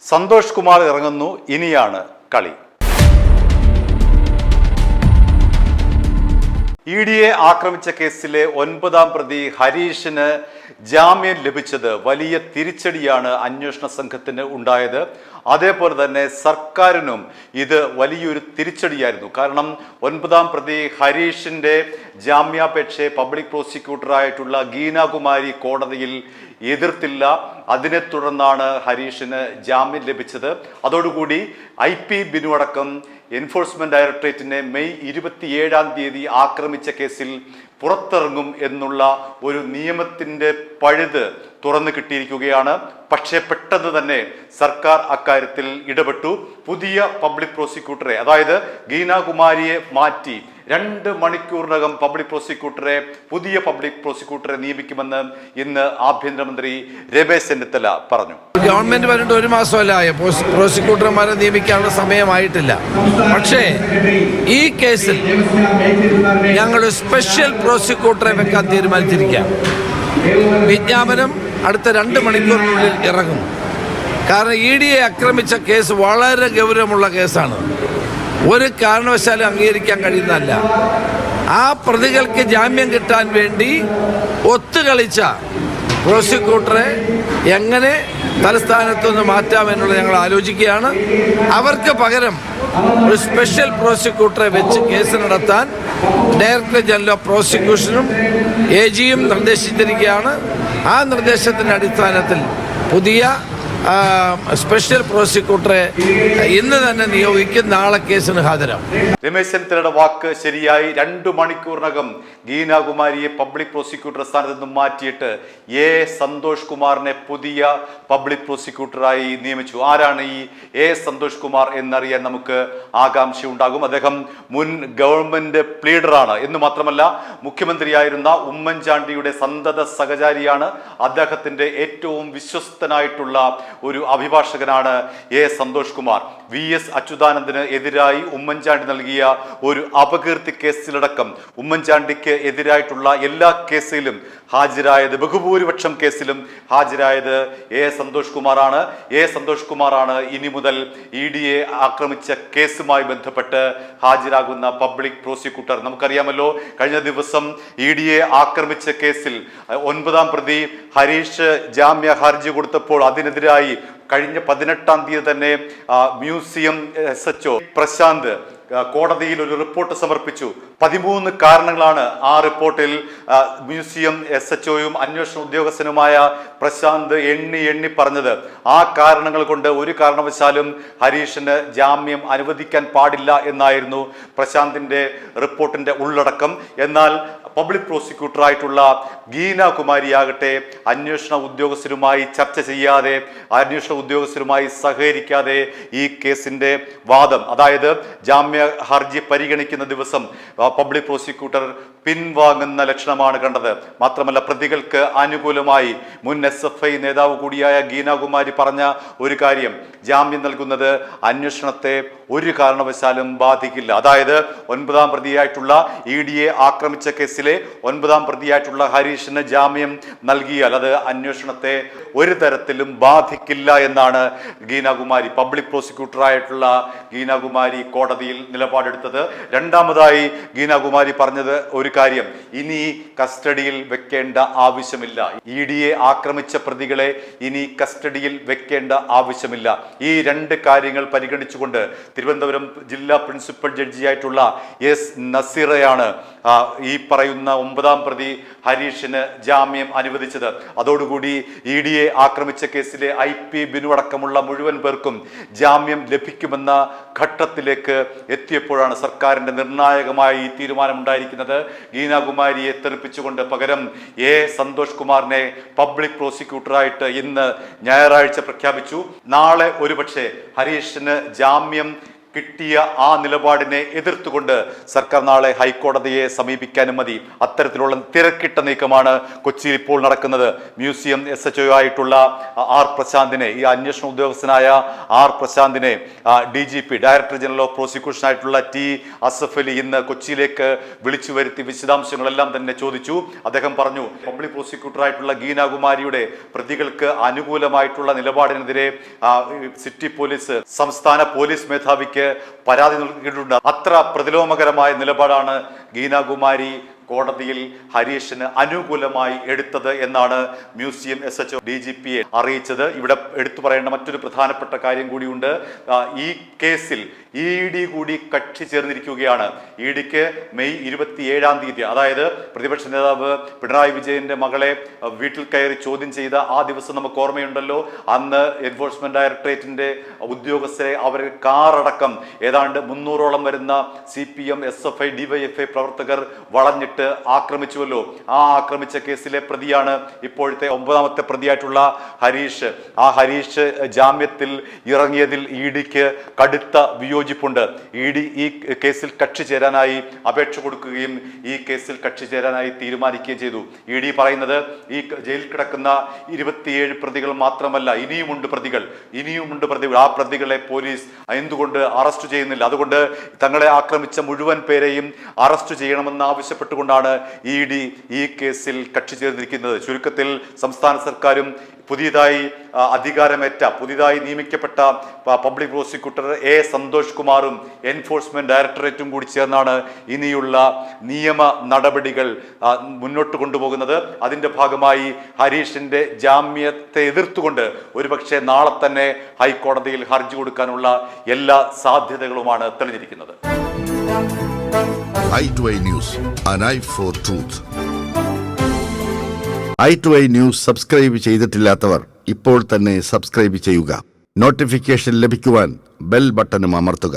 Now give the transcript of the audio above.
സന്തോഷ് കുമാർ ഇറങ്ങുന്നു. ഇനിയാണ് കളി. ഇഡിയെ ആക്രമിച്ച കേസിലെ 9ാം പ്രതി ഹരീഷിന് ജാമ്യം ലഭിച്ചത് വലിയ തിരിച്ചടിയാണ് അന്വേഷണ സംഘത്തിന് ഉണ്ടായത്. അതേപോലെ തന്നെ സർക്കാരിനും ഇത് വലിയൊരു തിരിച്ചടിയായിരുന്നു. കാരണം 9ാം പ്രതി ഹരീഷിന്റെ ജാമ്യാപേക്ഷയെ പബ്ലിക് പ്രോസിക്യൂട്ടറായിട്ടുള്ള ഗീനാകുമാരി കോടതിയിൽ എതിർത്തില്ല. അതിനെ തുടർന്നാണ് ഹരീഷിന് ജാമ്യം ലഭിച്ചത്. അതോടുകൂടി IP ബിനു അടക്കം എൻഫോഴ്സ്മെന്റ് ഡയറക്ടറേറ്റിനെ മെയ് 27-ാം തീയതി ആക്രമിച്ച കേസിൽ പുറത്തിറങ്ങും എന്നുള്ള ഒരു നിയമത്തിന്റെ പഴുത് തുറന്നു കിട്ടിയിരിക്കുകയാണ്. പക്ഷേ പെട്ടെന്ന് തന്നെ സർക്കാർ അക്കാര്യത്തിൽ ഇടപെട്ടു. പുതിയ പബ്ലിക് പ്രോസിക്യൂട്ടറെ, അതായത് ഗീനാകുമാരിയെ മാറ്റി 2 മണിക്കൂറിനകം പുതിയ പബ്ലിക് പ്രോസിക്യൂട്ടറെ നിയമിക്കുമെന്ന് ഇന്ന് ആഭ്യന്തരമന്ത്രി രമേശ് ചെന്നിത്തല പറഞ്ഞു. ഗവൺമെന്റ് പറഞ്ഞിട്ട് 1 മാസമല്ല പ്രോസിക്യൂട്ടർമാരെ നിയമിക്കാനുള്ള സമയമായിട്ടില്ല. പക്ഷേ ഈ കേസിൽ ഞങ്ങൾ സ്പെഷ്യൽ പ്രോസിക്യൂട്ടറെ വെക്കാൻ തീരുമാനിച്ചിരിക്കുക. വിജ്ഞാപനം അടുത്ത 2 മണിക്കൂറിനുള്ളിൽ ഇറങ്ങും. കാരണം ഇഡിയെ ആക്രമിച്ച കേസ് വളരെ ഗൗരവമുള്ള കേസാണ്. ഒരു കാരണവശാലും അംഗീകരിക്കാൻ കഴിയുന്നതല്ല. ആ പ്രതികൾക്ക് ജാമ്യം കിട്ടാൻ വേണ്ടി ഒത്തുകളിച്ച പ്രോസിക്യൂട്ടറെ എങ്ങനെ തലസ്ഥാനത്തു നിന്ന് മാറ്റാമെന്നുള്ളത് ഞങ്ങൾ ആലോചിക്കുകയാണ്. അവർക്ക് പകരം ഒരു സ്പെഷ്യൽ പ്രോസിക്യൂട്ടറെ വെച്ച് കേസ് നടത്താൻ ഡയറക്ടർ ജനറൽ ഓഫ് പ്രോസിക്യൂഷനും AGയും നിർദ്ദേശിച്ചിരിക്കുകയാണ്. ആ നിർദ്ദേശത്തിൻ്റെ അടിസ്ഥാനത്തിൽ പുതിയ സ്പെഷ്യൽ പ്രോസിക്യൂട്ടറെ ഇന്ന് തന്നെ നിയോഗിക്കും. നാളെ കേസിന് ഹാജരാകും. രമേശ് ചെന്നിത്തലയുടെ വാക്ക് ശരിയായി. 2 മണിക്കൂറിനകം ഗീനാകുമാരിയെ പബ്ലിക് പ്രോസിക്യൂട്ടർ സ്ഥാനത്ത് നിന്നും മാറ്റിയിട്ട് സന്തോഷ് കുമാറിനെ പുതിയ പബ്ലിക് പ്രോസിക്യൂട്ടറായി നിയമിച്ചു. ആരാണ് ഈ സന്തോഷ് കുമാർ എന്നറിയാൻ നമുക്ക് ആകാംക്ഷ ഉണ്ടാകും. അദ്ദേഹം മുൻ ഗവൺമെന്റ് പ്ലീഡറാണ് എന്ന് മാത്രമല്ല മുഖ്യമന്ത്രിയായിരുന്ന ഉമ്മൻചാണ്ടിയുടെ സന്തത സഹചാരിയാണ്. അദ്ദേഹത്തിന്റെ ഏറ്റവും വിശ്വസ്തനായിട്ടുള്ള ഒരു അഭിഭാഷകനാണ് സന്തോഷ് കുമാർ. VS അച്യുതാനന്ദന് എതിരായി ഉമ്മൻചാണ്ടി നൽകിയ ഒരു അപകീർത്തി കേസിലടക്കം ഉമ്മൻചാണ്ടിക്ക് എതിരായിട്ടുള്ള എല്ലാ കേസിലും ഹാജരായത്, ബഹുഭൂരിപക്ഷം കേസിലും ഹാജരായത് സന്തോഷ് കുമാറാണ്. സന്തോഷ് കുമാറാണ് ഇനി മുതൽ ഇഡിയെ ആക്രമിച്ച കേസുമായി ബന്ധപ്പെട്ട് ഹാജരാകുന്ന പബ്ലിക് പ്രോസിക്യൂട്ടർ. നമുക്കറിയാമല്ലോ, കഴിഞ്ഞ ദിവസം ഇഡിയെ ആക്രമിച്ച കേസിൽ 9ാം പ്രതി ഹരീഷ് ജാമ്യ ഹർജി കൊടുത്തപ്പോൾ അതിനെതിരായി കഴിഞ്ഞ 18-ാം തീയതി തന്നെ മ്യൂസിയം SHO പ്രശാന്ത് കോടതിയിൽ ഒരു റിപ്പോർട്ട് സമർപ്പിച്ചു. 13 കാരണങ്ങളാണ് ആ റിപ്പോർട്ടിൽ മ്യൂസിയം SHOയും അന്വേഷണ ഉദ്യോഗസ്ഥനുമായ പ്രശാന്ത് എണ്ണി പറഞ്ഞത്. ആ കാരണങ്ങൾ കൊണ്ട് ഒരു കാരണവശാലും ഹരീഷിന് ജാമ്യം അനുവദിക്കാൻ പാടില്ല എന്നായിരുന്നു പ്രശാന്തിന്റെ റിപ്പോർട്ടിന്റെ ഉള്ളടക്കം. എന്നാൽ പബ്ലിക് പ്രോസിക്യൂട്ടറായിട്ടുള്ള ഗീനാകുമാരിയാകട്ടെ അന്വേഷണ ഉദ്യോഗസ്ഥരുമായി ചർച്ച ചെയ്യാതെ, അന്വേഷണ ഉദ്യോഗസ്ഥരുമായി സഹകരിക്കാതെ ഈ കേസിന്റെ വാദം, അതായത് ജാമ്യ ഹർജി പരിഗണിക്കുന്ന ദിവസം പബ്ലിക് പ്രോസിക്യൂട്ടർ പിൻവാങ്ങുന്ന ലക്ഷണമാണ് കണ്ടത്. മാത്രമല്ല, പ്രതികൾക്ക് അനുകൂലമായി മുൻ SFI നേതാവ് കൂടിയായ ഗീനാകുമാരി പറഞ്ഞ ഒരു കാര്യം, ജാമ്യം നൽകുന്നത് അന്വേഷണത്തെ ഒരു കാരണവശാലും ബാധിക്കില്ല. അതായത് 9ാം പ്രതിയായിട്ടുള്ള ഇഡിയെ ആക്രമിച്ച കേസിലെ 9ാം പ്രതിയായിട്ടുള്ള ഹരീഷിന് ജാമ്യം നൽകിയാൽ അത് അന്വേഷണത്തെ ഒരു തരത്തിലും ബാധിക്കില്ല എന്നാണ് ഗീനാകുമാരി, പബ്ലിക് പ്രോസിക്യൂട്ടറായിട്ടുള്ള ഗീനാകുമാരി കോടതിയിൽ നിലപാടെടുത്തത്. രണ്ടാമതായി ഗീനാകുമാരി പറഞ്ഞത് ഒരു കാര്യം, ഇനി കസ്റ്റഡിയിൽ വെക്കേണ്ട ആവശ്യമില്ല. ഇഡിയെ ആക്രമിച്ച പ്രതികളെ ഇനി കസ്റ്റഡിയിൽ വെക്കേണ്ട ആവശ്യമില്ല. ഈ 2 കാര്യങ്ങൾ പരിഗണിച്ചുകൊണ്ട് തിരുവനന്തപുരം ജില്ലാ പ്രിൻസിപ്പൽ ജഡ്ജിയായിട്ടുള്ള നസീറയാണ് ഈ പറയുന്ന 9ാം പ്രതി ഹരീഷിന് ജാമ്യം അനുവദിച്ചത്. അതോടുകൂടി ഇഡിയെ ആക്രമിച്ച കേസിലെ IP ബിനു അടക്കമുള്ള മുഴുവൻ പേർക്കും ജാമ്യം ലഭിക്കുമെന്ന ഘട്ടത്തിലേക്ക് എത്തിയപ്പോഴാണ് സർക്കാരിന്റെ നിർണായകമായ ഈ തീരുമാനമുണ്ടായിരിക്കുന്നത്. ഗീനാകുമാരിയെ തെറിപ്പിച്ചുകൊണ്ട് പകരം സന്തോഷ് കുമാറിനെ പബ്ലിക് പ്രോസിക്യൂട്ടറായിട്ട് ഇന്ന് ഞായറാഴ്ച പ്രഖ്യാപിച്ചു. നാളെ ഒരുപക്ഷെ ഹരീഷിന് ജാമ്യം കിട്ടിയ ആ നിലപാടിനെ എതിർത്തുകൊണ്ട് സർക്കാർ നാളെ ഹൈക്കോടതിയെ സമീപിക്കാനും മതി. അത്തരത്തിലുള്ള തിരക്കിട്ട നീക്കമാണ് കൊച്ചിയിൽ ഇപ്പോൾ നടക്കുന്നത്. മ്യൂസിയം SHO ആയിട്ടുള്ള ആർ പ്രശാന്തിനെ, ഈ അന്വേഷണ ഉദ്യോഗസ്ഥനായ ആർ പ്രശാന്തിനെ DGP director general of prosecution ആയിട്ടുള്ള T അസഫ് അലി ഇന്ന് കൊച്ചിയിലേക്ക് വിളിച്ചു വരുത്തി വിശദാംശങ്ങളെല്ലാം തന്നെ ചോദിച്ചു. അദ്ദേഹം പറഞ്ഞു, പബ്ലിക് പ്രോസിക്യൂട്ടറായിട്ടുള്ള ഗീനാകുമാരിയുടെ പ്രതികൾക്ക് അനുകൂലമായിട്ടുള്ള നിലപാടിനെതിരെ സിറ്റി പോലീസ് സംസ്ഥാന പോലീസ് മേധാവിക്ക് പരാതി നൽകിയിട്ടുണ്ട്. അത്ര പ്രതിലോമകരമായ നിലപാടാണ് ഗീനാകുമാരി കോടതിയിൽ ഹരീഷിന് അനുകൂലമായി എടുത്തത് എന്നാണ് മ്യൂസിയം SHO DGPയെ അറിയിച്ചത്. ഇവിടെ എടുത്തു പറയേണ്ട മറ്റൊരു പ്രധാനപ്പെട്ട കാര്യം കൂടിയുണ്ട്. ഈ കേസിൽ ED കൂടി കക്ഷി ചേർന്നിരിക്കുകയാണ്. EDക്ക് മെയ് 27-ാം തീയതി, അതായത് പ്രതിപക്ഷ നേതാവ് പിണറായി വിജയന്റെ മകളെ വീട്ടിൽ കയറി ചോദ്യം ചെയ്ത ആ ദിവസം നമുക്ക് ഓർമ്മയുണ്ടല്ലോ. അന്ന് എൻഫോഴ്സ്മെന്റ് ഡയറക്ടറേറ്റിന്റെ ഉദ്യോഗസ്ഥരെ അവർ കാറടക്കം ഏതാണ്ട് 300ഓളം വരുന്ന CPM SFI DYFI പ്രവർത്തകർ വളഞ്ഞിട്ട് ആക്രമിച്ചുവല്ലോ. ആ ആക്രമിച്ച കേസിലെ പ്രതിയാണ് ഇപ്പോഴത്തെ 9ാമത്തെ പ്രതിയായിട്ടുള്ള ഹരീഷ്. ആ ഹരീഷ് ജാമ്യത്തിൽ ഇറങ്ങിയതിൽ EDക്ക് കടുത്ത വിയോജിപ്പുണ്ട്. ED ഈ കേസിൽ കക്ഷി ചേരാനായി അപേക്ഷ കൊടുക്കുകയും ഈ കേസിൽ കക്ഷി ചേരാനായി തീരുമാനിക്കുകയും ചെയ്തു. ED പറയുന്നത് ഈ ജയിലിൽ കിടക്കുന്ന 27 പ്രതികൾ മാത്രമല്ല, ഇനിയുമുണ്ട് പ്രതികൾ. ആ പ്രതികളെ പോലീസ് എന്തുകൊണ്ട് അറസ്റ്റ് ചെയ്യുന്നില്ല? അതുകൊണ്ട് തങ്ങളെ ആക്രമിച്ച മുഴുവൻ പേരെയും അറസ്റ്റ് ചെയ്യണമെന്ന് ആവശ്യപ്പെട്ടുകൊണ്ടാണ് ED ഈ കേസിൽ കക്ഷി ചേർന്നിരിക്കുന്നത്. ചുരുക്കത്തിൽ സംസ്ഥാന സർക്കാരും പുതിയതായി പുതിയതായി നിയമിക്കപ്പെട്ട പബ്ലിക് പ്രോസിക്യൂട്ടർ സന്തോഷ് കുമാറും എൻഫോഴ്സ്മെന്റ് ഡയറക്ടറേറ്റും കൂടി ചേർന്നാണ് ഇനിയുള്ള നിയമ നടപടികൾ മുന്നോട്ട് കൊണ്ടുപോകുന്നത്. അതിന്റെ ഭാഗമായി ഹരീഷിന്റെ ജാമ്യത്തെ എതിർത്തുകൊണ്ട് ഒരുപക്ഷെ നാളെ തന്നെ ഹൈക്കോടതിയിൽ ഹർജി കൊടുക്കാനുള്ള എല്ലാ സാധ്യതകളുമാണ് തെളിഞ്ഞിരിക്കുന്നത്. i2i News, an eye for truth. i2i News subscribe ചെയ്തിട്ടില്ലാത്തവർ ഇപ്പോൾ തന്നെ സബ്സ്ക്രൈബ് ചെയ്യുക. നോട്ടിഫിക്കേഷൻ ലഭിക്കുവാൻ ബെൽ ബട്ടണും അമർത്തുക.